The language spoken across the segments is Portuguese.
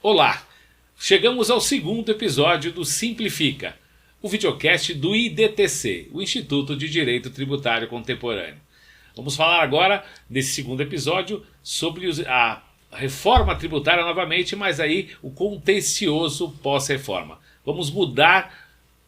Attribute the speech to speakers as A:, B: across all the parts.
A: Olá, chegamos ao segundo episódio do Simplifica, o videocast do IDTC, o Instituto de Direito Tributário Contemporâneo. Vamos falar agora, nesse segundo episódio, sobre a reforma tributária novamente, mas aí o contencioso pós-reforma. Vamos mudar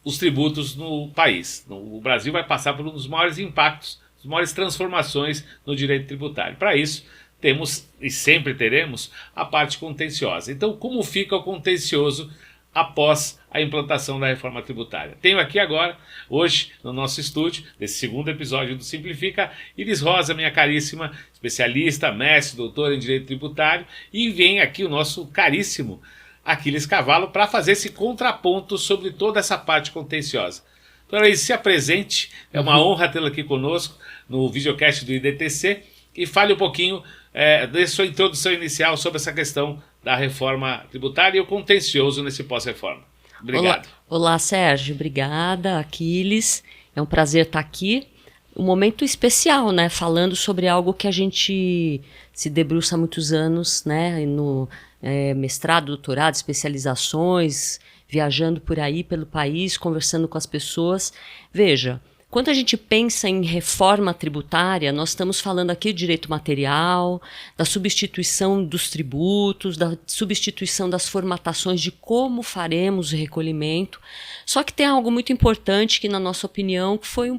A: os tributos no país. O Brasil vai passar por um dos maiores impactos, as maiores transformações no direito tributário. Para isso, temos e sempre teremos a parte contenciosa. Então, como fica o contencioso após a implantação da reforma tributária? Tenho aqui agora, hoje, no nosso estúdio, nesse segundo episódio do Simplifica, Iris Rosa, minha caríssima especialista, mestre, doutor em Direito Tributário, e vem aqui o nosso caríssimo Aquiles Cavalo para fazer esse contraponto sobre toda essa parte contenciosa. Então, Iris, se apresente, é uma honra tê-la aqui conosco no videocast do IDTC e fale um pouquinho de sua introdução inicial sobre essa questão da reforma tributária e o contencioso nesse pós-reforma. Obrigado.
B: Olá, Sérgio. Obrigada, Aquiles. É um prazer estar aqui. Um momento especial, né? Falando sobre algo que a gente se debruça há muitos anos, né? No mestrado, doutorado, especializações, viajando por aí, pelo país, conversando com as pessoas. Veja, quando a gente pensa em reforma tributária, nós estamos falando aqui de direito material, da substituição dos tributos, da substituição das formatações de como faremos o recolhimento. Só que tem algo muito importante que, na nossa opinião, foi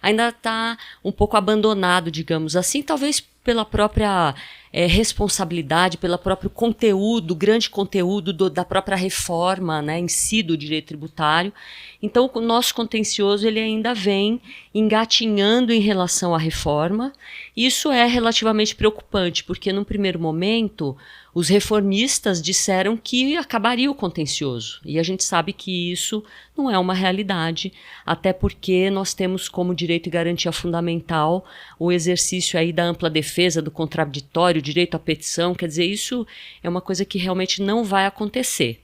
B: ainda está um pouco abandonado, digamos assim, talvez pela própria responsabilidade, pelo próprio conteúdo, grande conteúdo da própria reforma, né, em si do direito tributário. Então, o nosso contencioso ele ainda vem engatinhando em relação à reforma. Isso é relativamente preocupante, porque, num primeiro momento, os reformistas disseram que acabaria o contencioso. E a gente sabe que isso não é uma realidade, até porque nós temos como direito e garantia fundamental o exercício aí da ampla defesa, do contraditório, direito à petição. Quer dizer, isso é uma coisa que realmente não vai acontecer.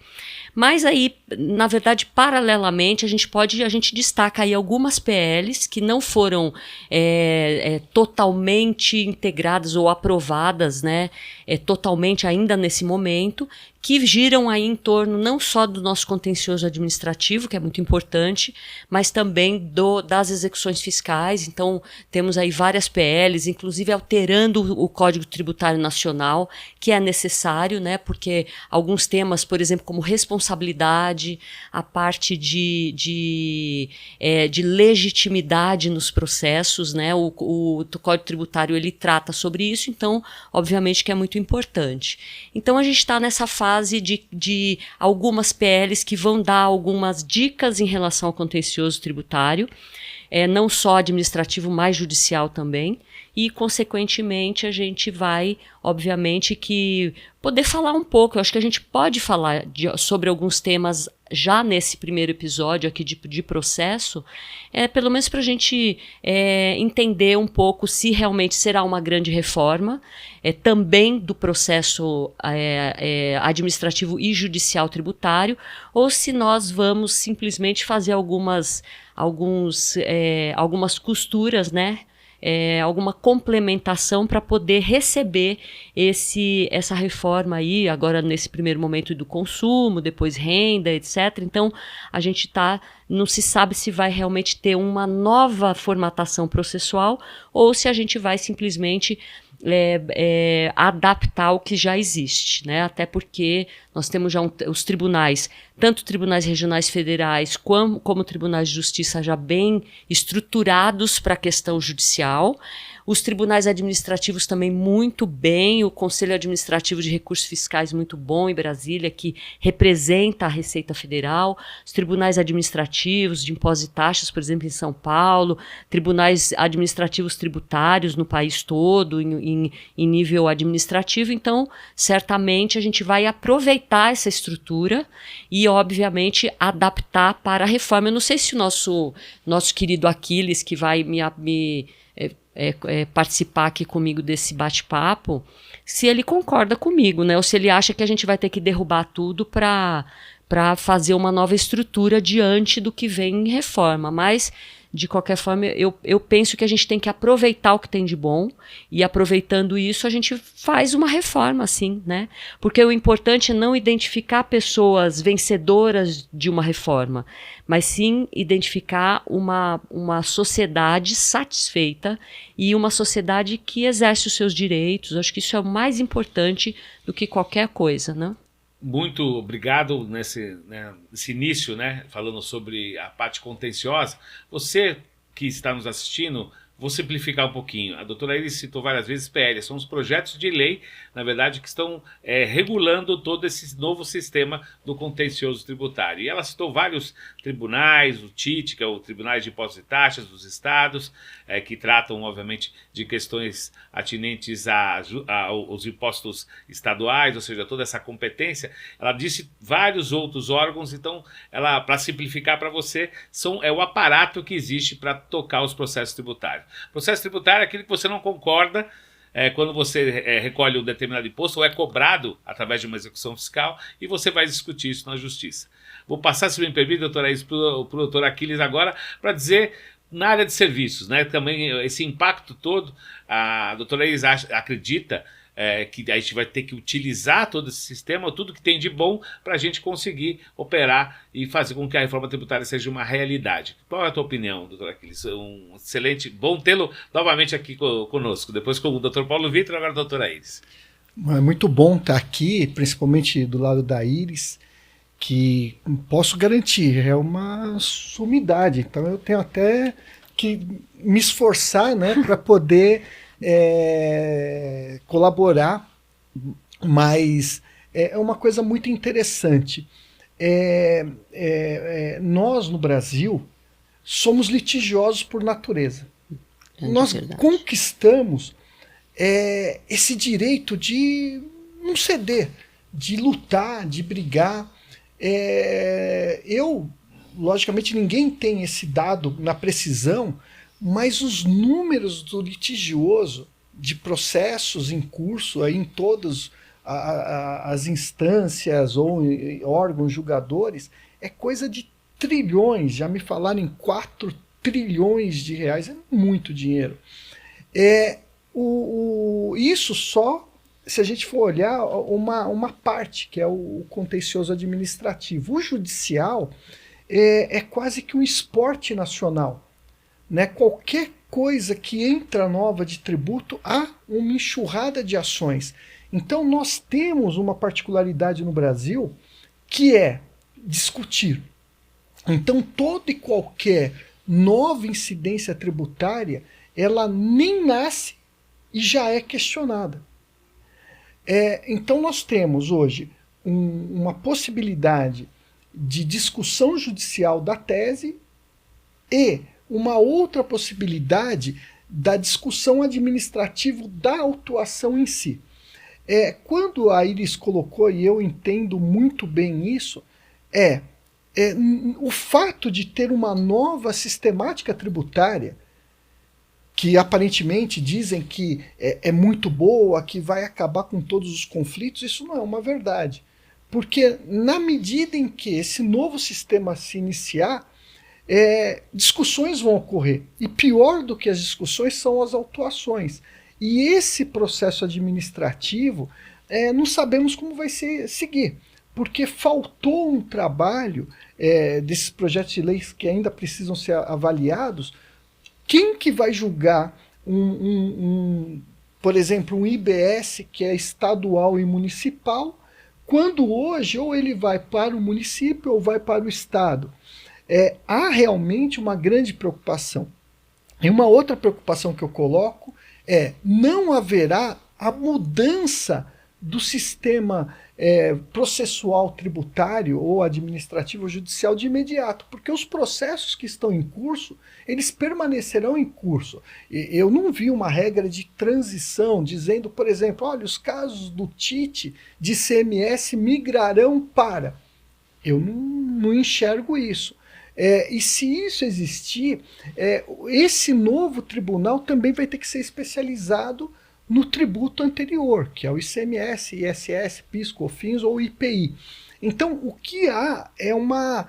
B: Mas aí, na verdade, paralelamente, a gente destaca aí algumas PLs que não foram totalmente integradas ou aprovadas, né, totalmente ainda nesse momento, que giram aí em torno não só do nosso contencioso administrativo, que é muito importante, mas também das execuções fiscais. Então, temos aí várias PLs, inclusive alterando o Código Tributário Nacional, que é necessário, né, porque alguns temas, por exemplo, como responsabilidade, a parte de legitimidade nos processos, né, o Código Tributário ele trata sobre isso, então, obviamente que é muito importante. Então, a gente está nessa fase de algumas PLs que vão dar algumas dicas em relação ao contencioso tributário, não só administrativo, mas judicial também, e, consequentemente, a gente vai, obviamente, que poder falar um pouco. Eu acho que a gente pode falar sobre alguns temas já nesse primeiro episódio aqui de processo, pelo menos para a gente entender um pouco se realmente será uma grande reforma, também do processo administrativo e judicial tributário, ou se nós vamos simplesmente fazer algumas costuras, né? Alguma complementação para poder receber essa reforma aí, agora nesse primeiro momento do consumo, depois renda, etc. Então, a gente não se sabe se vai realmente ter uma nova formatação processual ou se a gente vai simplesmente adaptar o que já existe, né? Até porque nós temos já os tribunais, tanto tribunais regionais federais como tribunais de justiça já bem estruturados para a questão judicial. Os tribunais administrativos também muito bem, o Conselho Administrativo de Recursos Fiscais muito bom em Brasília, que representa a Receita Federal, os tribunais administrativos de impostos e taxas, por exemplo, em São Paulo, tribunais administrativos tributários no país todo, em nível administrativo. Então, certamente, a gente vai aproveitar essa estrutura e, obviamente, adaptar para a reforma. Eu não sei se o nosso querido Aquiles, que vai participar aqui comigo desse bate-papo, se ele concorda comigo, né? Ou se ele acha que a gente vai ter que derrubar tudo para fazer uma nova estrutura diante do que vem em reforma. Mas de qualquer forma, eu penso que a gente tem que aproveitar o que tem de bom, e aproveitando isso a gente faz uma reforma, assim, né? Porque o importante é não identificar pessoas vencedoras de uma reforma, mas sim identificar uma sociedade satisfeita e uma sociedade que exerce os seus direitos. Acho que isso é o mais importante do que qualquer coisa, né?
A: Muito obrigado nesse início, né, falando sobre a parte contenciosa. Você que está nos assistindo, vou simplificar um pouquinho. A doutora Iris citou várias vezes PL, são os projetos de lei, na verdade, que estão regulando todo esse novo sistema do contencioso tributário. E ela citou vários tribunais, o TIT, que é o Tribunal de Impostos e Taxas dos Estados, que tratam, obviamente, de questões atinentes aos impostos estaduais, ou seja, toda essa competência. Ela disse vários outros órgãos, então, para simplificar para você, é o aparato que existe para tocar os processos tributários. Processo tributário é aquilo que você não concorda quando você recolhe um determinado imposto ou é cobrado através de uma execução fiscal, e você vai discutir isso na justiça. Vou passar, se me permite, doutora Iris, para o doutor Aquiles agora, para dizer na área de serviços, né, também esse impacto todo. A doutora Iris acredita que a gente vai ter que utilizar todo esse sistema, tudo que tem de bom, para a gente conseguir operar e fazer com que a reforma tributária seja uma realidade. Qual é a tua opinião, doutor Aquiles? Bom tê-lo novamente aqui conosco, depois com o doutor Paulo Vitor, agora a doutora Iris.
C: É muito bom estar aqui, principalmente do lado da Iris, que posso garantir, é uma sumidade, então eu tenho até que me esforçar, né, para poder colaborar, mas é uma coisa muito interessante. Nós, no Brasil, somos litigiosos por natureza. Nós conquistamos esse direito de não ceder, de lutar, de brigar. Logicamente, ninguém tem esse dado na precisão, mas os números do litigioso, de processos em curso aí em todas as instâncias ou órgãos julgadores, é coisa de trilhões. Já me falaram em 4 trilhões de reais, é muito dinheiro. Isso só se a gente for olhar uma parte, que é o contencioso administrativo. O judicial é quase que um esporte nacional, né? Qualquer coisa que entra nova de tributo, há uma enxurrada de ações. Então nós temos uma particularidade no Brasil, que é discutir. Então toda e qualquer nova incidência tributária, ela nem nasce e já é questionada. Então nós temos hoje uma possibilidade de discussão judicial da tese e uma outra possibilidade da discussão administrativa da autuação em si. Quando a Iris colocou, e eu entendo muito bem isso, o fato de ter uma nova sistemática tributária, que aparentemente dizem que é muito boa, que vai acabar com todos os conflitos, isso não é uma verdade. Porque na medida em que esse novo sistema se iniciar, discussões vão ocorrer. E pior do que as discussões são as autuações. E esse processo administrativo, não sabemos como vai seguir. Porque faltou um trabalho desses projetos de leis que ainda precisam ser avaliados. Quem que vai julgar por exemplo, um IBS que é estadual e municipal, quando hoje ou ele vai para o município ou vai para o estado? Há realmente uma grande preocupação. E uma outra preocupação que eu coloco não haverá a mudança do sistema processual tributário ou administrativo ou judicial de imediato, porque os processos que estão em curso, eles permanecerão em curso. Eu não vi uma regra de transição dizendo, por exemplo, olha, os casos do TIT de CMS migrarão para. Eu não enxergo isso. E se isso existir, esse novo tribunal também vai ter que ser especializado no tributo anterior, que é o ICMS, ISS, PIS, COFINS ou IPI. Então, o que há é uma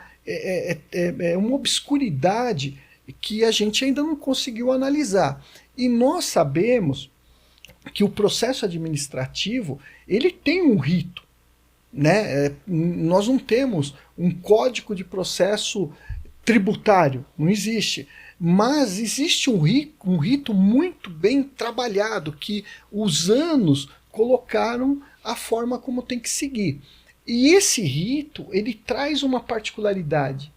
C: obscuridade que a gente ainda não conseguiu analisar. E nós sabemos que o processo administrativo ele tem um rito, né? Nós não temos um código de processo tributário, não existe. Mas existe um rito muito bem trabalhado, que os anos colocaram a forma como tem que seguir. E esse rito, ele traz uma particularidade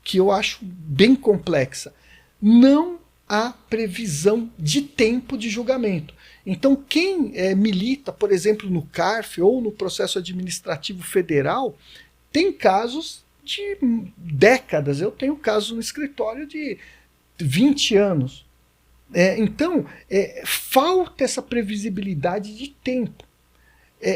C: que eu acho bem complexa. Não há previsão de tempo de julgamento. Então, quem milita, por exemplo, no CARF ou no processo administrativo federal, tem casos de décadas. Eu tenho casos no escritório de 20 anos. Então, falta essa previsibilidade de tempo.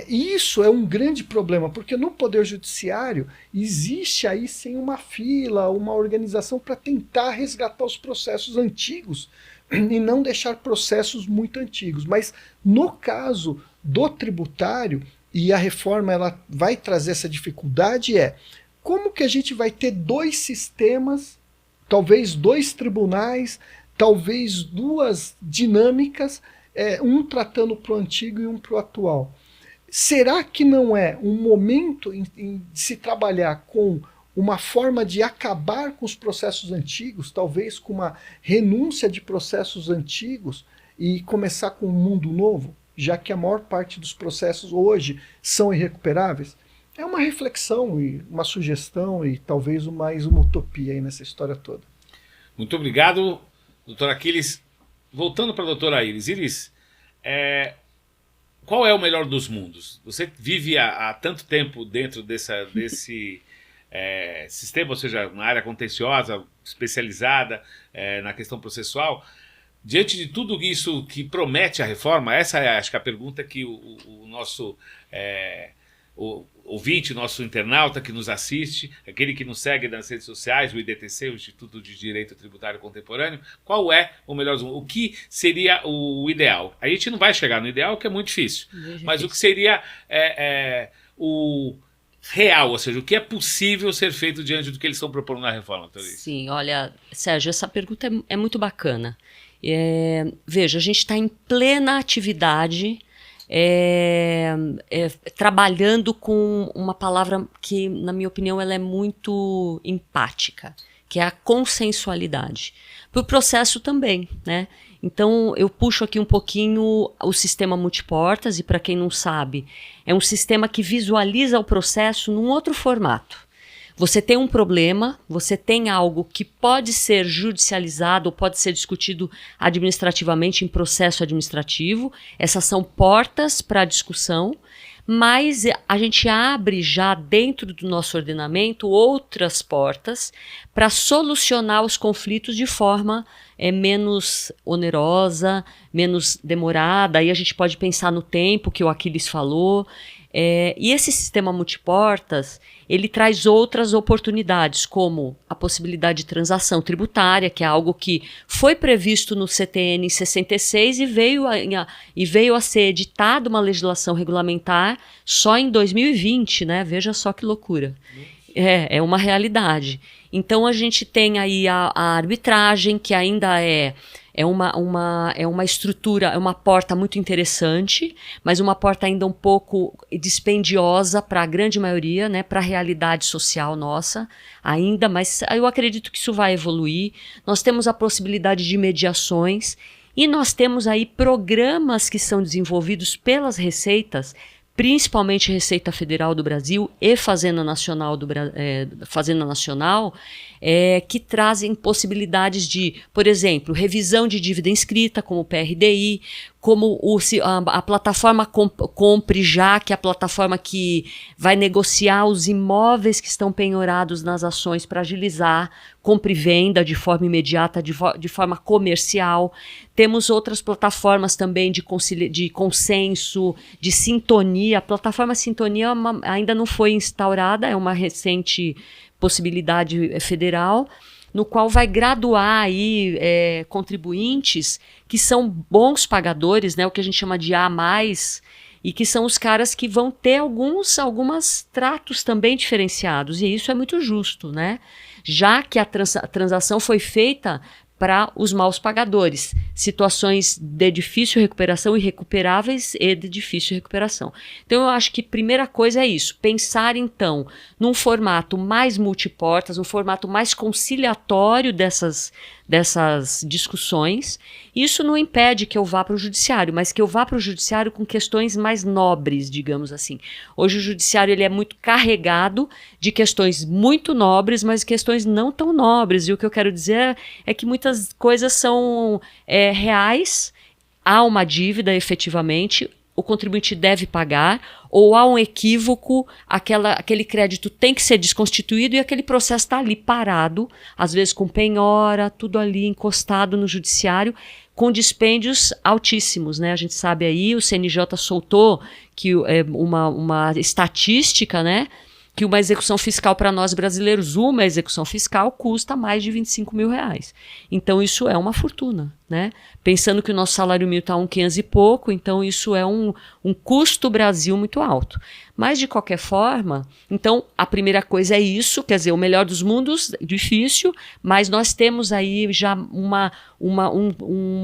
C: Isso é um grande problema, porque no Poder Judiciário existe aí sim uma fila, uma organização para tentar resgatar os processos antigos e não deixar processos muito antigos. Mas no caso do tributário, e a reforma ela vai trazer essa dificuldade, como que a gente vai ter dois sistemas, talvez dois tribunais, talvez duas dinâmicas, um tratando para o antigo e um para o atual. Será que não é um momento de se trabalhar com uma forma de acabar com os processos antigos, talvez com uma renúncia de processos antigos e começar com um mundo novo, já que a maior parte dos processos hoje são irrecuperáveis? É uma reflexão e uma sugestão e talvez mais uma utopia aí nessa história toda.
A: Muito obrigado, doutor Aquiles. Voltando para a doutora Iris. Iris, qual é o melhor dos mundos? Você vive há tanto tempo dentro desse sistema, ou seja, na área contenciosa, especializada na questão processual. Diante de tudo isso que promete a reforma, essa é, acho que, a pergunta que o nosso o ouvinte, nosso internauta que nos assiste, aquele que nos segue nas redes sociais, o IDTC, o Instituto de Direito Tributário Contemporâneo, qual é o melhor dos mundos? O que seria o ideal? A gente não vai chegar no ideal, que é muito difícil, mas o que seria o real, ou seja, o que é possível ser feito diante do que eles estão propondo na reforma, doutor?
B: Sim, olha, Sérgio, essa pergunta é muito bacana. Veja, a gente está em plena atividade, trabalhando com uma palavra que, na minha opinião, ela é muito empática, que é a consensualidade. Para o processo também, né? Então, eu puxo aqui um pouquinho o sistema multiportas, e para quem não sabe, é um sistema que visualiza o processo num outro formato. Você tem um problema, você tem algo que pode ser judicializado ou pode ser discutido administrativamente em processo administrativo. Essas são portas para discussão, mas a gente abre já dentro do nosso ordenamento outras portas para solucionar os conflitos de forma menos onerosa, menos demorada. Aí a gente pode pensar no tempo que o Aquiles falou. E esse sistema multiportas, ele traz outras oportunidades, como a possibilidade de transação tributária, que é algo que foi previsto no CTN em 66 e veio a ser editada uma legislação regulamentar só em 2020, né? Veja só que loucura. É uma realidade. Então a gente tem aí a arbitragem, que ainda é uma estrutura, é uma porta muito interessante, mas uma porta ainda um pouco dispendiosa para a grande maioria, né, para a realidade social nossa ainda, mas eu acredito que isso vai evoluir. Nós temos a possibilidade de mediações e nós temos aí programas que são desenvolvidos pelas receitas, principalmente Receita Federal do Brasil e Fazenda Nacional, que trazem possibilidades de, por exemplo, revisão de dívida inscrita, como o PRDI, como a plataforma Compre Já, que é a plataforma que vai negociar os imóveis que estão penhorados nas ações para agilizar compra e venda de forma imediata, de forma comercial. Temos outras plataformas também de consenso, de sintonia. A plataforma Sintonia ainda não foi instaurada, é uma recente possibilidade federal, no qual vai graduar aí contribuintes que são bons pagadores, né, o que a gente chama de A+, e que são os caras que vão ter algumas tratos também diferenciados, e isso é muito justo, né? Já que a transação foi feita para os maus pagadores, situações de difícil recuperação, irrecuperáveis e de difícil recuperação. Então eu acho que primeira coisa é isso, pensar então num formato mais multiportas, um formato mais conciliatório dessas discussões. Isso não impede que eu vá para o judiciário, mas que eu vá para o judiciário com questões mais nobres, digamos assim. Hoje o judiciário ele é muito carregado de questões muito nobres, mas questões não tão nobres. E o que eu quero dizer é que muitas coisas são reais, há uma dívida efetivamente, o contribuinte deve pagar, ou há um equívoco, aquele crédito tem que ser desconstituído e aquele processo está ali parado, às vezes com penhora, tudo ali encostado no judiciário, com dispêndios altíssimos, né? A gente sabe aí, o CNJ soltou que uma estatística, né? Que uma execução fiscal para nós brasileiros, uma execução fiscal custa mais de R$25.000. Então isso é uma fortuna, né? Pensando que o nosso salário mínimo está $1.500 e pouco, então isso é um custo Brasil muito alto. Mas de qualquer forma, então a primeira coisa é isso, quer dizer, o melhor dos mundos, difícil, mas nós temos aí já um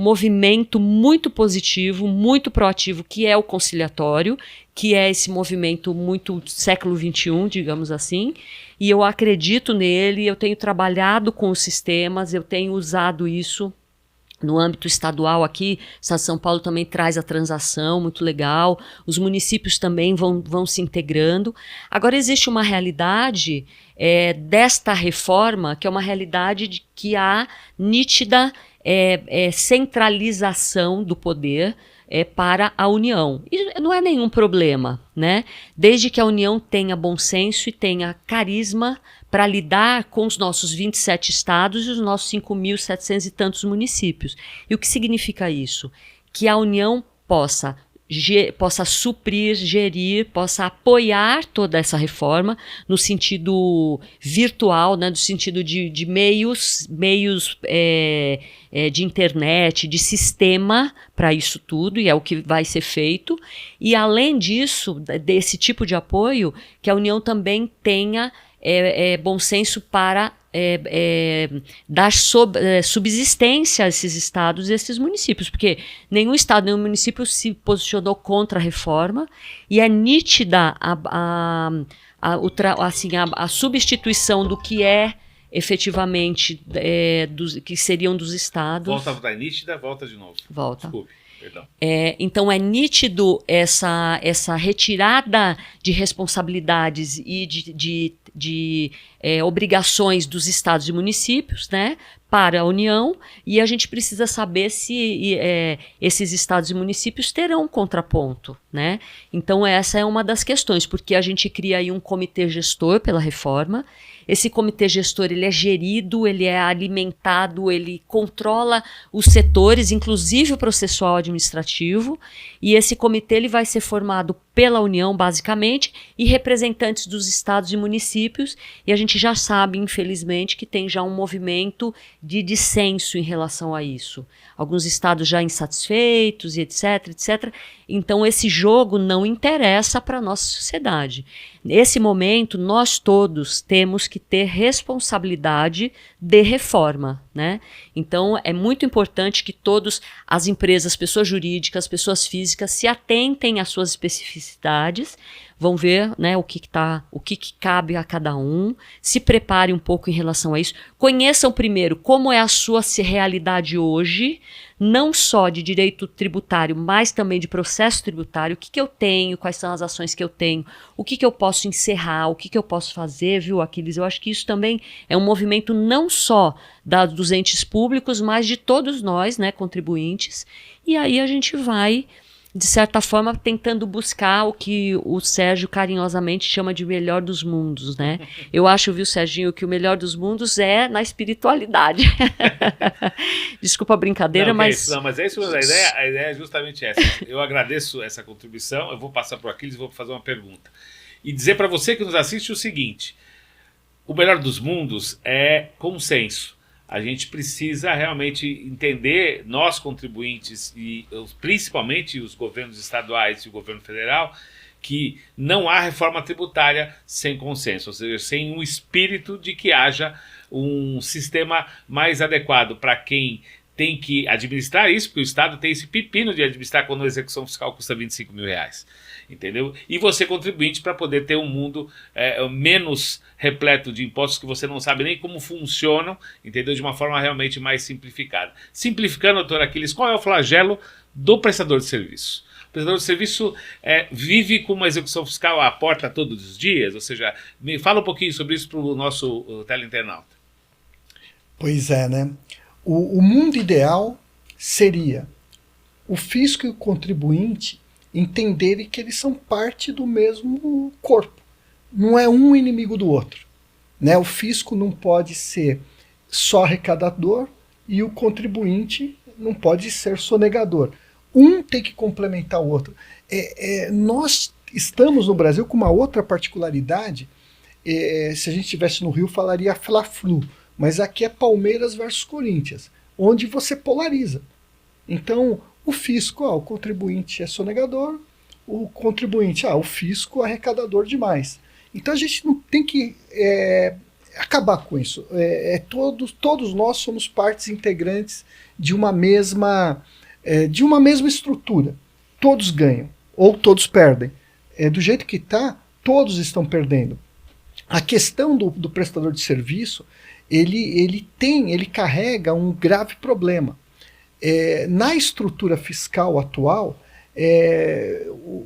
B: movimento muito positivo, muito proativo, que é o conciliatório, que é esse movimento muito século XXI, digamos assim, e eu acredito nele, eu tenho trabalhado com os sistemas, eu tenho usado isso no âmbito estadual aqui, o Estado de São Paulo também traz a transação, muito legal, os municípios também vão se integrando. Agora existe uma realidade desta reforma, que é uma realidade de que há nítida centralização do poder para a União. E não é nenhum problema, né? Desde que a União tenha bom senso e tenha carisma para lidar com os nossos 27 estados e os nossos 5.700 e tantos municípios. E o que significa isso? Que a União possa suprir, gerir, possa apoiar toda essa reforma no sentido virtual, né, no sentido de meios de internet, de sistema para isso tudo, e é o que vai ser feito. E além disso, desse tipo de apoio, que a União também tenha bom senso para dar subsistência a esses estados e esses municípios, porque nenhum estado, nenhum município se posicionou contra a reforma, e é nítida a substituição do que efetivamente que seriam dos estados.
A: Volta nítida, volta de novo.
B: Volta.
A: Desculpe. Perdão.
B: Então é nítido essa retirada de responsabilidades e de obrigações dos estados e municípios, né, para a União, e a gente precisa saber se esses estados e municípios terão um contraponto, né? Então essa é uma das questões, porque a gente cria aí um comitê gestor pela reforma. Esse comitê gestor ele é gerido, ele é alimentado, ele controla os setores, inclusive o processual administrativo, e esse comitê ele vai ser formado pela União, basicamente, e representantes dos estados e municípios, e a gente já sabe, infelizmente, que tem já um movimento de dissenso em relação a isso. Alguns estados já insatisfeitos, e etc, etc. Então, esse jogo não interessa para a nossa sociedade. Nesse momento, nós todos temos que ter responsabilidade de reforma, né? Então, é muito importante que todos, as empresas, pessoas jurídicas, pessoas físicas, se atentem às suas especificidades, vão ver, né, o que cabe a cada um, se prepare um pouco em relação a isso, conheçam primeiro como é a sua realidade hoje, não só de direito tributário, mas também de processo tributário, o que eu tenho, quais são as ações que eu tenho, o que eu posso encerrar, o que eu posso fazer, viu, Aquiles? Eu acho que isso também é um movimento não só dos entes públicos, mas de todos nós, né, contribuintes, e aí a gente vai, de certa forma, tentando buscar o que o Sérgio carinhosamente chama de melhor dos mundos, né? Eu acho, viu, Serginho, que o melhor dos mundos é na espiritualidade. Desculpa a brincadeira, mas...
A: Não, mas é isso, a ideia é justamente essa. Eu agradeço essa contribuição, eu vou passar para o Aquiles e vou fazer uma pergunta. E dizer para você que nos assiste o seguinte: o melhor dos mundos é consenso. a gente precisa realmente entender, nós contribuintes, e principalmente os governos estaduais e o governo federal, que não há reforma tributária sem consenso, ou seja, sem um espírito de que haja um sistema mais adequado para quem tem que administrar isso, porque o Estado tem esse pepino de administrar quando a execução fiscal custa R$25 mil. Entendeu? E você contribuinte para poder ter um mundo menos repleto de impostos que você não sabe nem como funcionam, entendeu? De uma forma realmente mais simplificada. Simplificando, doutor Aquiles, qual é o flagelo do prestador de serviço? O prestador de serviço vive com uma execução fiscal à porta todos os dias, ou seja, me fala um pouquinho sobre isso para o nosso teleinternauta.
C: Pois é, né? O mundo ideal seria o fisco e o contribuinte entenderem que eles são parte do mesmo corpo. Não é um inimigo do outro, né? O fisco não pode ser só arrecadador e o contribuinte não pode ser sonegador. Um tem que complementar o outro. Nós estamos no Brasil com uma outra particularidade. Se a gente estivesse no Rio, falaria Fla-Flu, mas aqui é Palmeiras versus Corinthians, onde você polariza. Então, o fisco, o contribuinte é sonegador, o contribuinte, o fisco arrecadador demais. Então a gente não tem que acabar com isso. Todos nós somos partes integrantes de uma mesma estrutura. Todos ganham ou todos perdem. Do jeito que está, todos estão perdendo. A questão do prestador de serviço, ele carrega um grave problema. Na estrutura fiscal atual,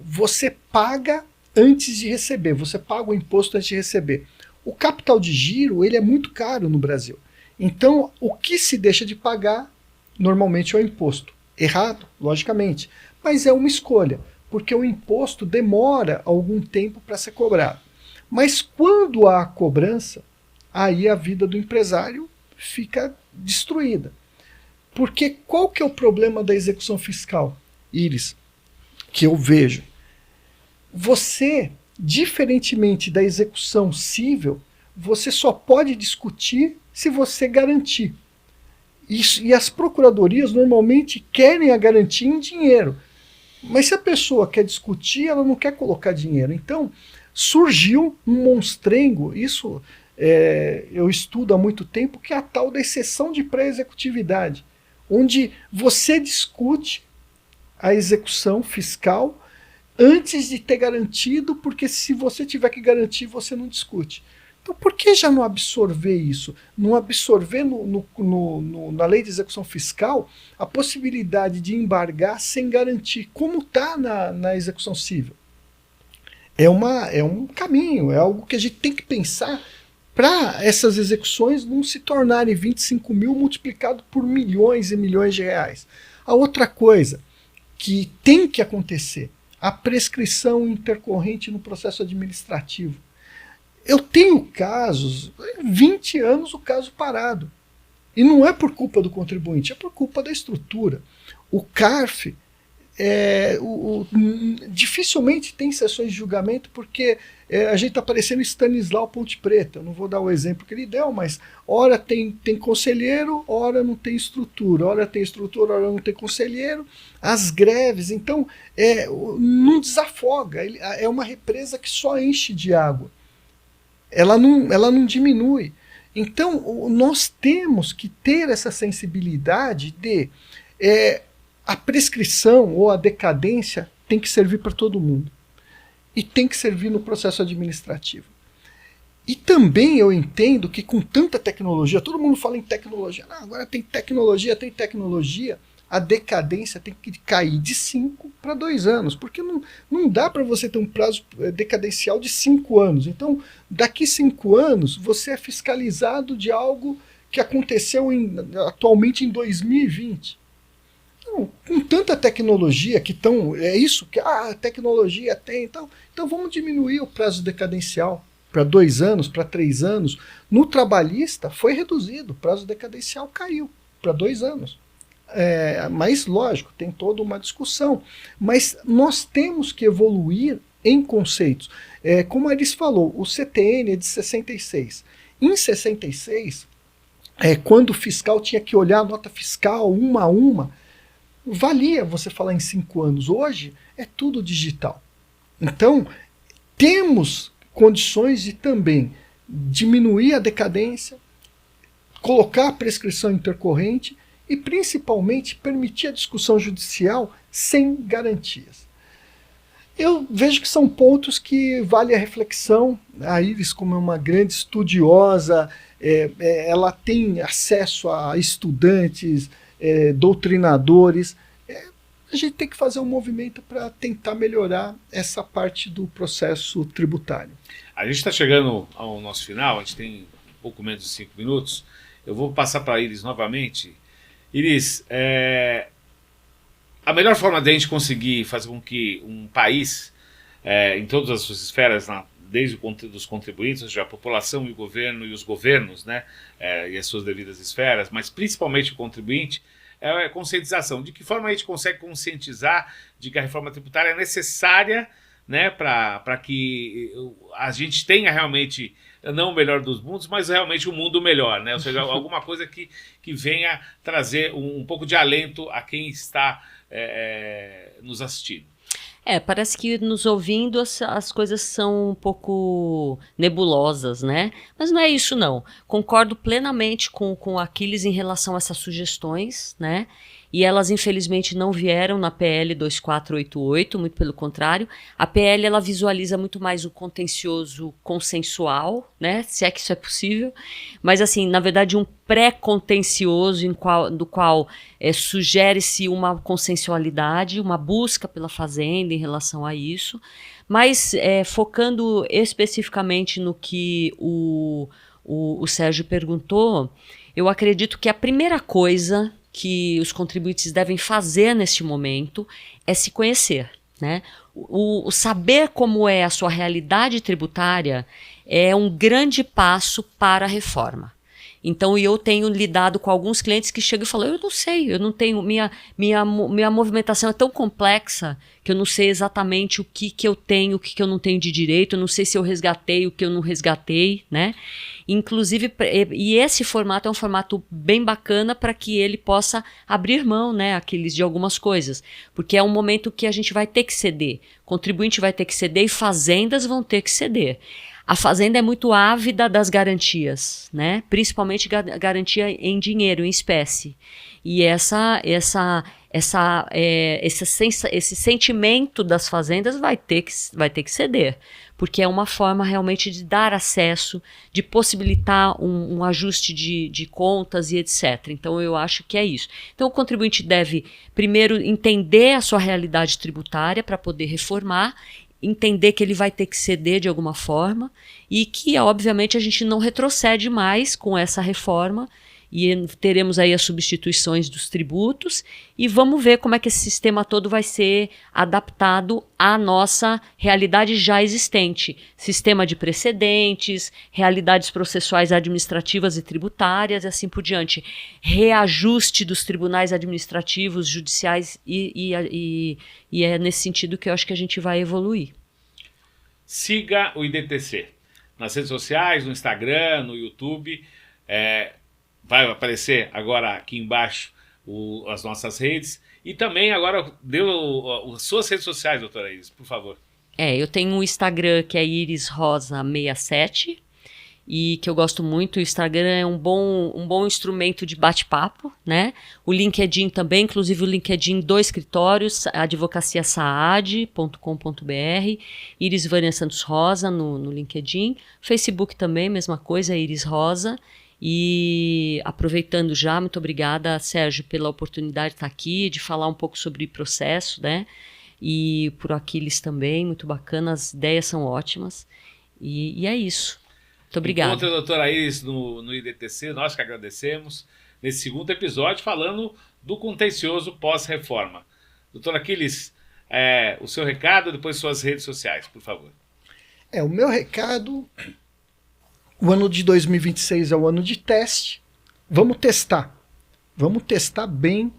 C: você paga antes de receber, você paga o imposto antes de receber. O capital de giro ele é muito caro no Brasil. Então, o que se deixa de pagar normalmente é o imposto. Errado, logicamente, mas é uma escolha, porque o imposto demora algum tempo para ser cobrado. Mas quando há cobrança, aí a vida do empresário fica destruída. Porque qual que é o problema da execução fiscal, Iris, que eu vejo? Você, diferentemente da execução civil, você só pode discutir se você garantir. E as procuradorias normalmente querem a garantia em dinheiro. Mas se a pessoa quer discutir, ela não quer colocar dinheiro. Então, surgiu um monstrengo, isso eu estudo há muito tempo, que é a tal da exceção de pré-executividade, onde você discute a execução fiscal antes de ter garantido, porque se você tiver que garantir, você não discute. Então, por que já não absorver isso? Não absorver na lei de execução fiscal a possibilidade de embargar sem garantir, como está na execução civil? É um caminho, é algo que a gente tem que pensar para essas execuções não se tornarem 25 mil multiplicado por milhões e milhões de reais. A outra coisa que tem que acontecer, a prescrição intercorrente no processo administrativo. Eu tenho casos, 20 anos o caso parado. E não é por culpa do contribuinte, é por culpa da estrutura. O CARF dificilmente tem sessões de julgamento porque a gente está parecendo Stanislau Ponte Preta. Eu não vou dar o exemplo que ele deu, mas ora tem conselheiro, ora não tem estrutura, ora tem estrutura, ora não tem conselheiro. As greves, então, não desafoga, é uma represa que só enche de água. Ela não diminui. Então, nós temos que ter essa sensibilidade de a prescrição ou a decadência tem que servir para todo mundo. E tem que servir no processo administrativo. E também eu entendo que com tanta tecnologia, todo mundo fala em tecnologia, agora tem tecnologia, a decadência tem que cair de 5 para 2 anos, porque não dá para você ter um prazo decadencial de 5 anos. Então, daqui 5 anos, você é fiscalizado de algo que aconteceu atualmente em 2020. Então, com tanta tecnologia que é isso que a tecnologia tem, então vamos diminuir o prazo decadencial para 2 anos, para 3 anos. No trabalhista foi reduzido, o prazo decadencial caiu para 2 anos. Mas, lógico, tem toda uma discussão. Mas nós temos que evoluir em conceitos. Como a Elis falou, o CTN é de 66. Em 66, quando o fiscal tinha que olhar a nota fiscal uma a uma, valia você falar em 5 anos. Hoje é tudo digital. Então, temos condições de também diminuir a decadência, colocar a prescrição intercorrente e, principalmente, permitir a discussão judicial sem garantias. Eu vejo que são pontos que vale a reflexão. A Iris, como é uma grande estudiosa, ela tem acesso a estudantes, doutrinadores. A gente tem que fazer um movimento para tentar melhorar essa parte do processo tributário.
A: A gente está chegando ao nosso final, a gente tem um pouco menos de 5 minutos. Eu vou passar para a Iris novamente. Iris, a melhor forma de a gente conseguir fazer com que um país, em todas as suas esferas, desde os contribuintes, ou seja, a população e o governo e os governos, né, e as suas devidas esferas, mas principalmente o contribuinte, é a conscientização. De que forma a gente consegue conscientizar de que a reforma tributária é necessária, né, para que a gente tenha realmente, não o melhor dos mundos, mas realmente um mundo melhor, né? Ou seja, alguma coisa que venha trazer um pouco de alento a quem está nos assistindo.
B: Parece que nos ouvindo as coisas são um pouco nebulosas, né? Mas não é isso, não. Concordo plenamente com o Aquiles em relação a essas sugestões, né? E elas, infelizmente, não vieram na PL 2488, muito pelo contrário. A PL, ela visualiza muito mais o contencioso consensual, né? Se é que isso é possível. Mas, assim, na verdade, um pré-contencioso do qual sugere-se uma consensualidade, uma busca pela Fazenda em relação a isso. Mas, focando especificamente no que o Sérgio perguntou, eu acredito que a primeira coisa que os contribuintes devem fazer neste momento é se conhecer, né? O saber como é a sua realidade tributária é um grande passo para a reforma. Então, eu tenho lidado com alguns clientes que chegam e falam, eu não sei, eu não tenho, minha movimentação é tão complexa que eu não sei exatamente o que eu tenho, o que eu não tenho de direito, eu não sei se eu resgatei o que eu não resgatei, né? Inclusive, e esse formato é um formato bem bacana para que ele possa abrir mão, né, de algumas coisas, porque é um momento que a gente vai ter que ceder, contribuinte vai ter que ceder e fazendas vão ter que ceder. A Fazenda é muito ávida das garantias, né? Principalmente garantia em dinheiro, em espécie. E esse sentimento das fazendas vai ter que ceder, porque é uma forma realmente de dar acesso, de possibilitar um ajuste de contas e etc. Então, eu acho que é isso. Então, o contribuinte deve, primeiro, entender a sua realidade tributária para poder reformar, entender que ele vai ter que ceder de alguma forma e que, obviamente, a gente não retrocede mais com essa reforma e teremos aí as substituições dos tributos e vamos ver como é que esse sistema todo vai ser adaptado à nossa realidade já existente. Sistema de precedentes, realidades processuais administrativas e tributárias e assim por diante. Reajuste dos tribunais administrativos, judiciais e é nesse sentido que eu acho que a gente vai evoluir.
A: Siga o IDTC nas redes sociais, no Instagram, no YouTube. Vai aparecer agora aqui embaixo as nossas redes. E também agora dê as suas redes sociais, doutora Iris, por favor.
B: Eu tenho um Instagram que é irisrosa67 e que eu gosto muito. O Instagram é um bom instrumento de bate-papo, né? O LinkedIn também, inclusive o LinkedIn do escritórios, advocaciasaad.com.br, Iris Vânia Santos Rosa no LinkedIn. Facebook também, mesma coisa, Iris Rosa. E aproveitando já, muito obrigada, Sérgio, pela oportunidade de estar aqui, de falar um pouco sobre processo, né? E por Aquiles também, muito bacana, as ideias são ótimas. E é isso. Muito obrigada.
A: Encontre a doutora Iris no IDTC, nós que agradecemos, nesse segundo episódio, falando do contencioso pós-reforma. Doutora Aquiles, o seu recado, depois suas redes sociais, por favor.
C: O meu recado... O ano de 2026 é o ano de teste. Vamos testar. Vamos testar bem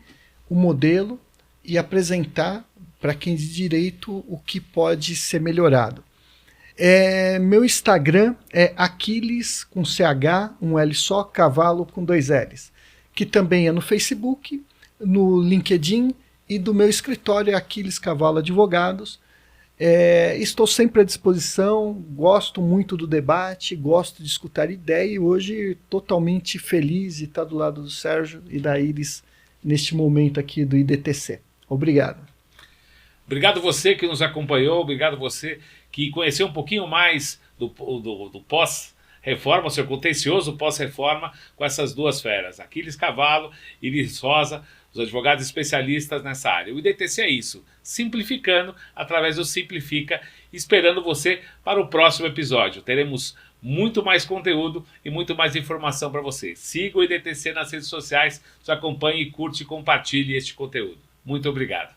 C: o modelo e apresentar para quem de direito o que pode ser melhorado. Meu Instagram é Aquiles com CH, um L só, cavalo com 2 L's. Que também é no Facebook, no LinkedIn e do meu escritório é Aquiles Cavalo Advogados. Estou sempre à disposição, gosto muito do debate, gosto de escutar ideia e hoje totalmente feliz de estar do lado do Sérgio e da Iris neste momento aqui do IDTC. Obrigado.
A: Obrigado você que nos acompanhou, obrigado você que conheceu um pouquinho mais do pós-reforma, o seu contencioso pós-reforma com essas duas feras, Aquiles Cavalo e Iris Rosa, os advogados especialistas nessa área. O IDTC é isso, simplificando através do Simplifica, esperando você para o próximo episódio. Teremos muito mais conteúdo e muito mais informação para você. Siga o IDTC nas redes sociais, acompanhe, curte e compartilhe este conteúdo. Muito obrigado.